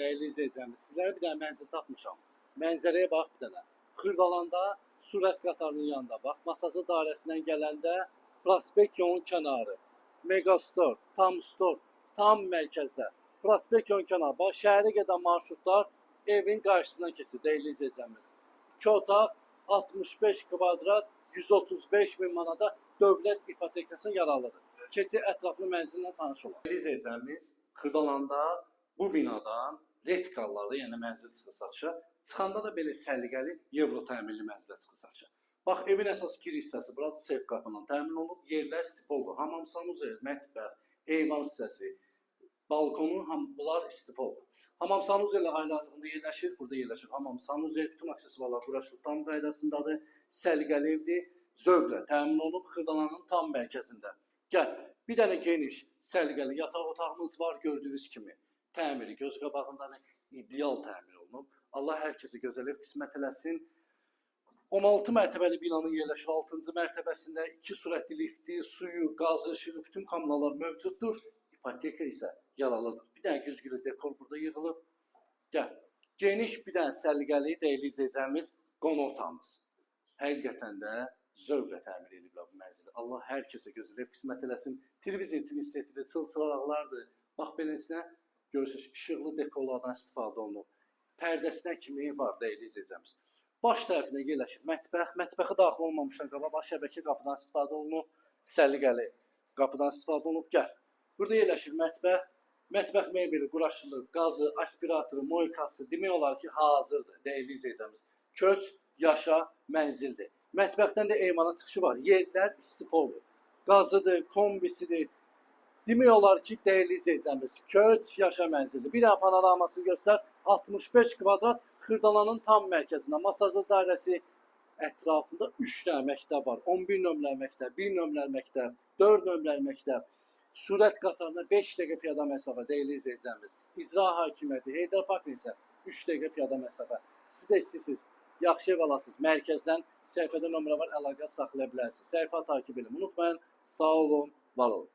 Dəyərli izləyicilərimiz, sizlərə bir dənə mənzil tapmışam. Mənzərəyə bax bir dənə. Xırdalanda sürət qatarının yanında bax. Masazı dairəsindən gələndə Prospekt yolun kənarı. Megastore, Tam Store, tam mərkəzdə. Prospekt yolun kənarı. Bax, şəhərə gedən marşrutlar evin qarşısından keçir, dəyərli izləyicilərimiz. 2 otaq, 65 kvadrat, 135 min manata dövlət ipotekasına yararlıdır. Keçi ətraflı mənzillə tanış olun. Dəyərli izləyicilərimiz, Xırdalanda bu binadan retkallarda, yəni mənzil çıxı satışa, çıxanda da belə səliqəli Euro təmirli mənzilə çıxı satışa. Bax, evin əsas giriş hissəsi, burada seyf qapından təmin olunub, yerlər stipoldur. Hamam sanuzel, mətbəx, eyvan hissəsi, balkonu, bunlar stipoldur. Hamam sanuzel ayrılığında yerləşir, burada yerləşir. Hamam sanuzel, bütün aksesuarlar quraşılıb tam qaydasındadır, səliqəli evdir, zövqlə təmin olunub, Xırdalanın tam mərkəzində. Gəl, bir dənə geniş, səliqəli yataq otağımız var, gördüyünüz kimi. Təmiri göz qabağında ideal təmin olunub. Allah hər kəsə gözəl ev qismət eləsin. 16 mərtəbəli binanın yerləşir 6-cı mərtəbəsində 2 sürətli lifti, suyu, qazı, işığı, bütün kameralar mövcuddur. İpoteka isə yaralıdır. Bir dənə güzgülü dekor burada yığılıb. Gəl, geniş bir dənə səliqəli, dəyərli izləyicilərimiz, qonaq otağımız. Həqiqətən də zövqlə təmir ediblər bu mənzili. Allah hər kəsə gözəl ev qismət eləsin. Televizyon interneti, çılçılaqlardır. Bax, beləsinə görürsünüz, işıqlı dekorlardan istifadə olunub. Pərdəsinə kimi var, dəyərli izləyicilərimiz. Baş tərəfində yerləşir mətbəx. Mətbəxə daxil olmamışdan qabaq, baş şəbəkə qapıdan istifadə olunub. Səliqəli qapıdan istifadə olunub. Gəl. Burada yerləşir mətbəx. Mətbəx mebeli quraşılıb, qazı, aspiratoru, moykası demək olar ki, hazırdır, dəyərli izləyicilərimiz. Köç, yaşa, mənzildir. Mətbəxdən də eymana çıxışı var. Yerlər istipoldur. Qazıdır, kombisidir. Demək olar ki, dəyərli izləyicilərimiz, köç, yaşa mənzildir. Bir də panoramasını göstər, 65 kvadrat Xırdalanın tam mərkəzində. Masajlı dairəsi ətrafında 3 dənə məktəb var. 11 nömrəli məktəb, 1 nömrəli məktəb, 4 nömrəli məktəb. Sürət qatarına 5 dəqiqə piyada məsafə, dəyərli izləyicilərimiz. İcra hakimiyyəti, Heydər Parkın isə 3 dəqiqə piyada məsafə. Siz də istəyirsiniz, yaxşı ev alasınız. Mərkəzdən səhifədə nömrə var, əlaqə saxlaya bilərsiniz. Səhifə takib edin. Unutmayın, sağ olun, var olun.